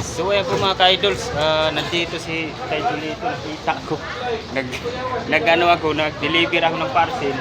So ayan po mga ka-idols, nandito si Tay Julito, nakita ko. Nag-ano ako, nag-deliver ako ng parcel.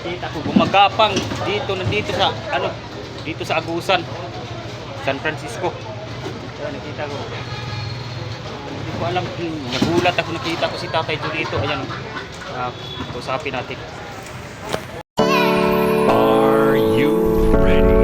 Nakita ko gumagapang nandito sa dito sa Agusan, San Francisco. Ayan, nakita ko. Hindi ko alam, nagulat ako, nakita ko si Tatay Julito. Ayan, usapin natin. Are you ready?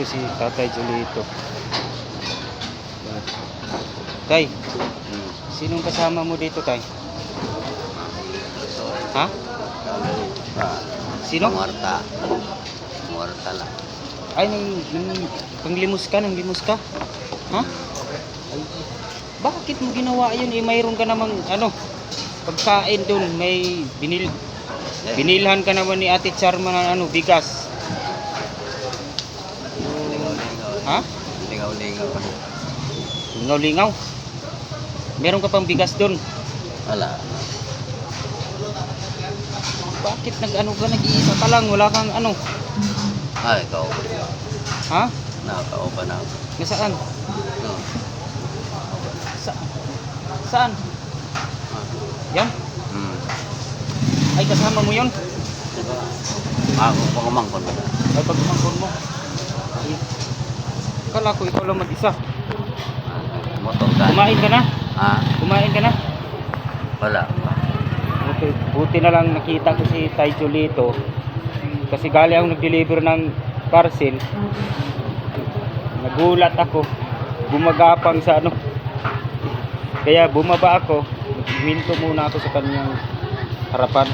Ito si Tatay Julito. Tay, sinong kasama mo dito, Tay? Ha? Sino? Muerta. Muerta lang. Ay, panglimus ka, nanglimus ka? Ha? Ay, bakit mo ginawa yun? Eh, mayroon ka namang, pagkain dun. May binilhan ka naman ni Ate Charma ng bigas. Ha? Lingaw-lingaw pa. Lingaw-lingaw? Meron ka pang bigas dun? Wala. Bakit nag-iisa ka lang? Wala kang Ay, ikaw. Ha? Nakakaupa na ako. Nasaan? No. Saan? Yan? Ay, kasama mo yun? Diba? Ako, pangumangkon ba na? Ay, pagmangkon mo. Ay, akala ko ikaw lang mag-isa. Motor ka. Kumain ka na? Ha? Kumain ka na? Wala. Okay, buti na lang nakita ko si Tay Julito. Kasi gali akong nag-deliver ng parcel. Nagulat ako. Gumagapang sa Kaya bumaba ako. Nagminto muna ako sa kanyang harapan.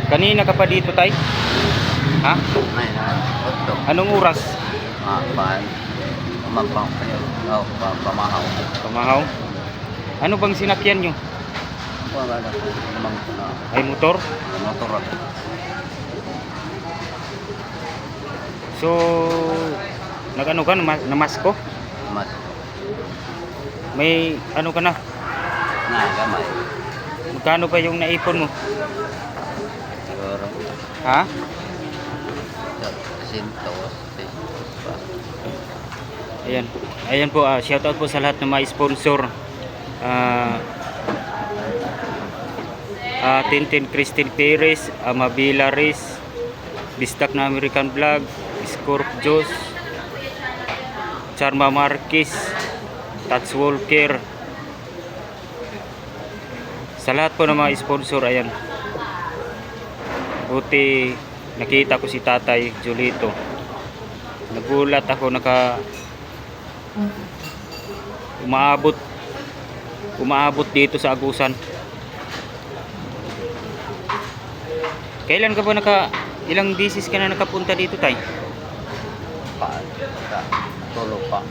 Kanina ka pa dito, Tay? Ha? Ay, na. Otto. Anong oras? Paan. Pamampaw. Oh, pamahaw. Pamahaw? Ano bang sinakyan nyo? Wala na. Pamangkon na. Ay, motor? Motor ako. So, nag-ano ka? Namasko? Mas. May ka na? Gamay. Magkano pa yung naipon mo? Siguro. Ha? Sintos. Ayan. Ayan po, shoutout po sa lahat ng mga sponsor. Tintin Christine Perez, Amabila Riz, Bistak na American Vlog, Scorp Juice, Charma Marquez, Tats Walker. Sa lahat po ng mga sponsor, ayan. Buti nakita ko si Tatay Julito. Nagulat ako, umaabot dito sa Agusan. Kailan ka ba ilang bisis ka na nakapunta dito, Tay? Tulog pa.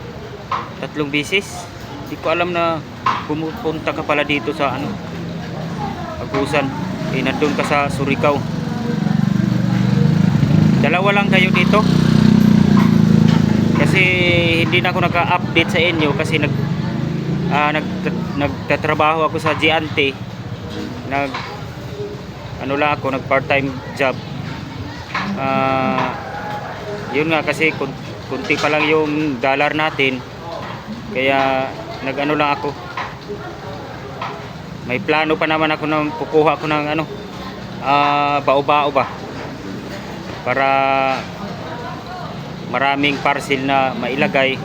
3 bisis? Hindi ko alam na pumupunta ka pala dito sa Agusan. Nandun ka sa Surigao. Dalawa lang kayo dito? Kasi hindi na ako naka-update sa inyo kasi nagtatrabaho ako sa Giante. Nag part-time job. Yun nga, kasi kunti pa lang yung dollar natin. Kaya lang ako. May plano pa naman ako na kukuha ako ng bao-bao ba. Para maraming parcel na mailagay.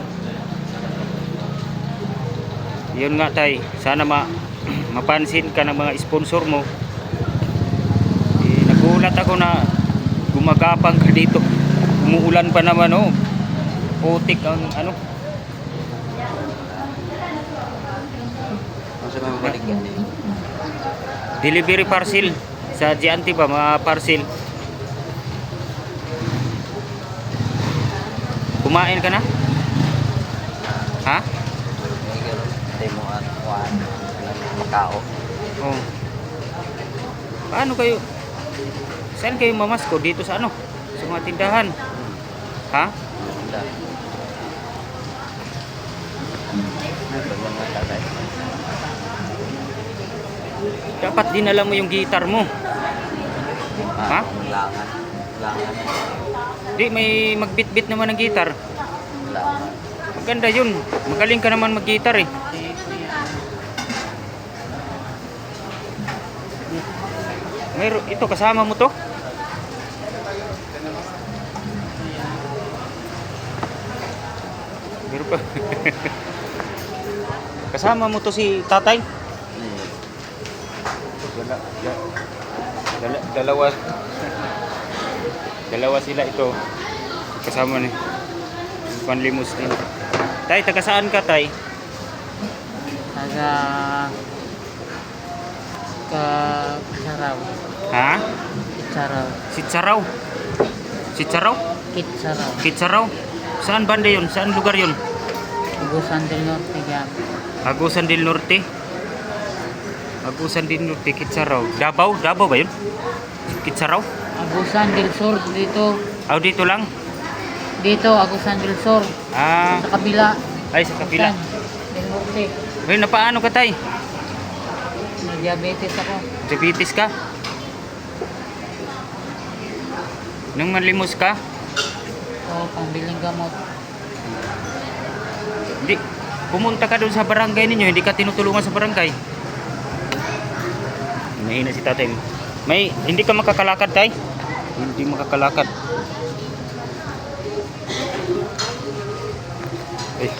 Yun nga, Tay, sana mapansin ka ng mga sponsor mo. Nagulat ako na gumagapang ka dito. umuulan pa naman oh. Putik ang ano. Masa may mabalik yan eh. Delivery parcel sa Giante ba mga parcel. Kumain ka na? Ha? Hindi mo at Macau. Oh. Paano kayo? Saan kayo mamasko? Dito sa ano? Sa mga tindahan? Ha? Wala. Ito lang ang tatay. Dapat dinala mo yung gitar mo. Ha? Langan. Langan. Di, may magbit-bit naman ng gitar. Langan. Maganda yun. Magaling ka naman mag-gitar eh. Ito, kasama mo to? Meron pa. Kasama mo to si tatay? Dalawa. Dalawa sila ito. Kasama ni panlimus din. Tay, taga saan ka, tay? Taga Kitsaraw. Ha? Kitsaraw. Sitsaraw. Sitsaraw? Kitsaraw. Kitsaraw? Saan banda yun? Saan lugar yun? Agusan del Norte yan. Agusan del Norte. Agusan del Norte, Kitsaraw. Davao? Davao ba yun? Kitsaraw? Agusan del Sur dito. Ah, dito lang? Dito, Agusan del Sur. Ah, Sa kabila. ay sa kapila. Agusan del Norte. Ay, napaano ka, tay? Diabetes ako. Diabetes ka? Nang manlimos ka? O, pangbiling gamot. Hindi. Pumunta ka doon sa barangay ninyo, hindi ka tinutulungan sa barangay. Mahina si tatay. Hindi ka makakalakad, tay? Hindi makakalakad. Eh,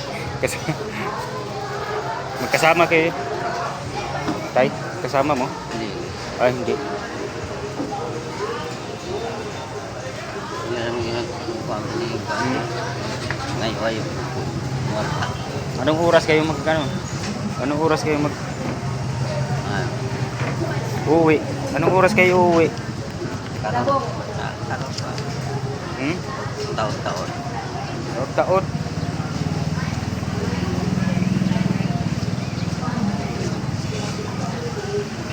magkasama kayo. Tay, kasama mo? Hindi. Ah, hindi. Yan ang pamilya. Ngayon ay wala. Anong oras kayo Anong oras kayo Ah, uuwi? Anong oras kayo uuwi? karong pa. Hmm? Taon-taon. Taon.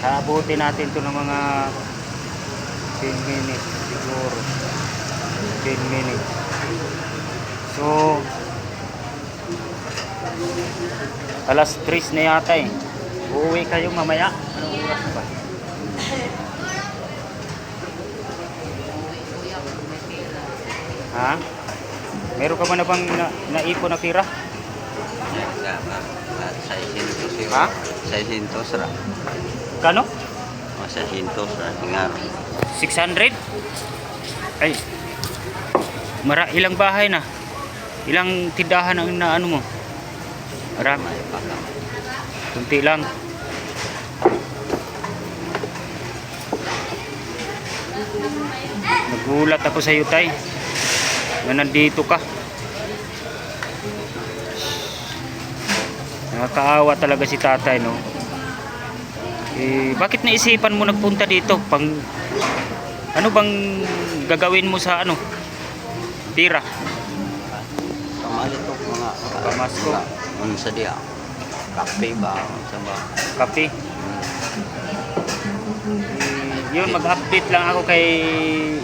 Abutin natin to ng mga 10 minutes siguro. 10 minutes. So, alas 3 na yata eh. Uuwi kayo mamaya. Anong oras ba? Ha? Meron ka ba na bang naipon na pira? Ha? 600 ra. Kano? 600 ra tingar. 600? Ay. Ilang bahay na? Ilang tindahan ang naano mo? Marami. May pa ka. Kunti lang. Nagulat ako sa iyo, tay. Na nandito ka. Nakakaawa talaga si tatay, no? Eh, bakit naisipan mo nagpunta dito? Ano bang gagawin mo sa tira? Pamalit ko mga Pamasko. Unsa diha? Kape ba? Unsa ba? Kape. Yun, mag-update lang ako kay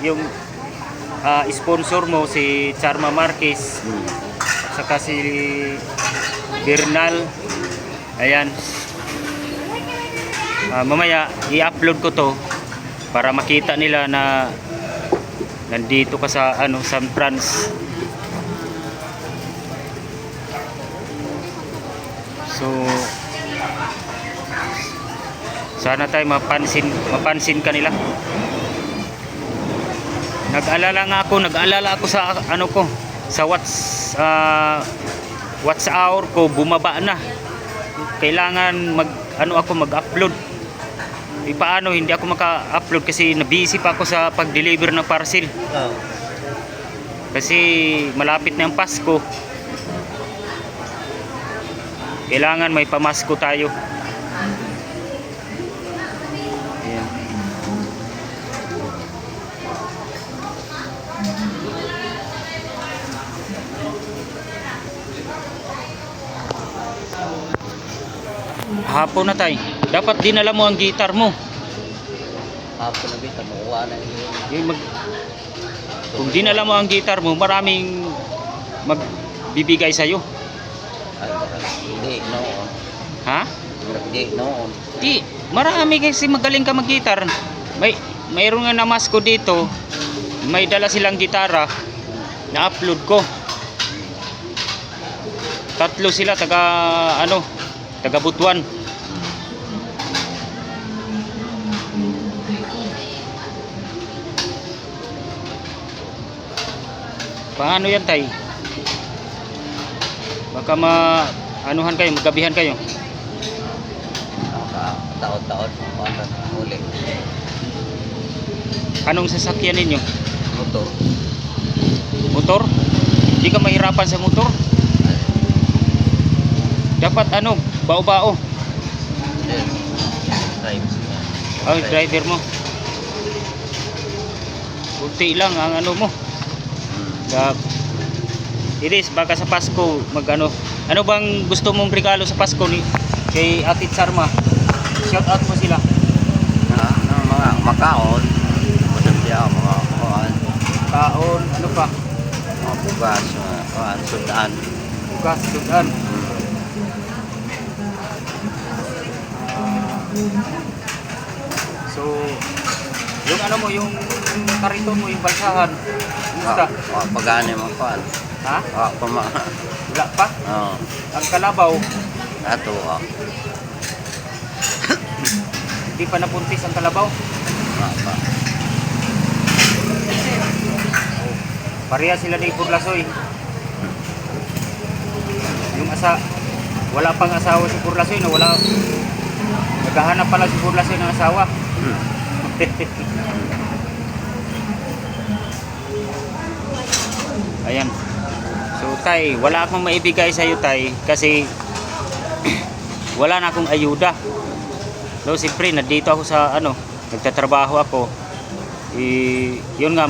yung sponsor mo, si Charma Marquez. At saka si Bernal. Ayan. Mamaya i-upload ko to para makita nila na nandito ka sa San Franz. So sana tayo mapansin ka nila. Nag-alala ako sa sa watch hour ko bumaba na. Kailangan mag-upload. Paano hindi ako maka-upload kasi na-busy pa ako sa pag-deliver ng parcel. Kasi malapit na ang Pasko. Kailangan may pamasko tayo. Ayan. Hapon na tay. Dapat dinala mo ang gitar mo. Hapon na bita, makuha na yun. Kung dinala mo ang gitar mo, maraming magbibigay sa'yo. Ay, hindi, noon. Ha? Hindi, noon. Di, marami kasi magaling ka mag-gitar. Mayroon nga namasko dito. May dala silang gitara. Na-upload ko. 3 sila taga Butuan. Paano yan tay? Baka anuhan kayo, magabihan kayo. Taon-taon, ulit. Anong sasakyan ninyo? Motor. Motor? Hindi ka mahirapan sa motor? Dapat bao-bao. Yes. Drive siya. Oh, driver mo. Kunti lang ang mo. Iris, baka sa Pasko ano bang gusto mong regalo sa Pasko ni kay Ate Sarma? Shout out mo sila. Mga makaon. Masaya mga kaon. Kaon, ano pa? Mga bugas, kaon, sudan. Bukas, sudan. So, yung yung kariton mo, yung balsahan. Kumusta? Pagani mo kaon. Ha? Pama. Wala pa? Oo. Ang kalabaw, Ato hindi pa napuntis ang kalabaw. pa. Pareha sila ni Purlasoy. Yung wala pang asawa si Purlasoy na wala. Naghahanap pala si Purlasoy ng asawa. Ayan. So tay, wala akong maibigay sa iyo tay kasi wala na akong ayuda. So siyempre nandito ako sa nagtatrabaho ako. Yun nga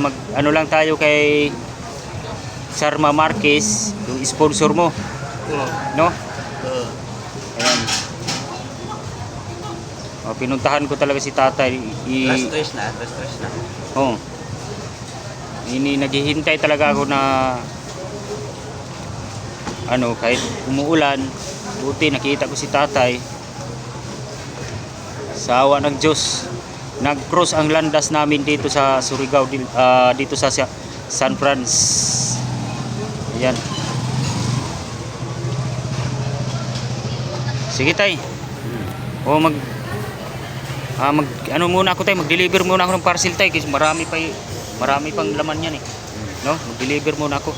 lang tayo kay Sarma Marquez, yung sponsor mo. No? Ayan. Pinuntahan ko talaga si tatay. Last na. Oh. Naghihintay talaga ako na kahit umuulan, buti nakita ko si tatay. Sa awa ng Diyos, nag-cross ang landas namin dito sa Surigao, dito sa San Franz. Ayan. Sige tay. O muna ako tay, mag-deliver muna ako ng parcel tay kasi marami pang laman yan eh. No? Mag-deliver muna ako.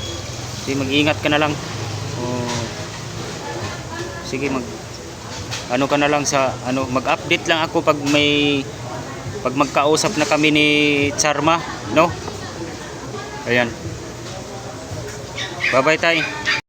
Sige, mag-ingat ka na lang. Sige, ka na lang sa mag-update lang ako pag magkausap na kami ni Sarma, no? Ayan. Bye-bye tay.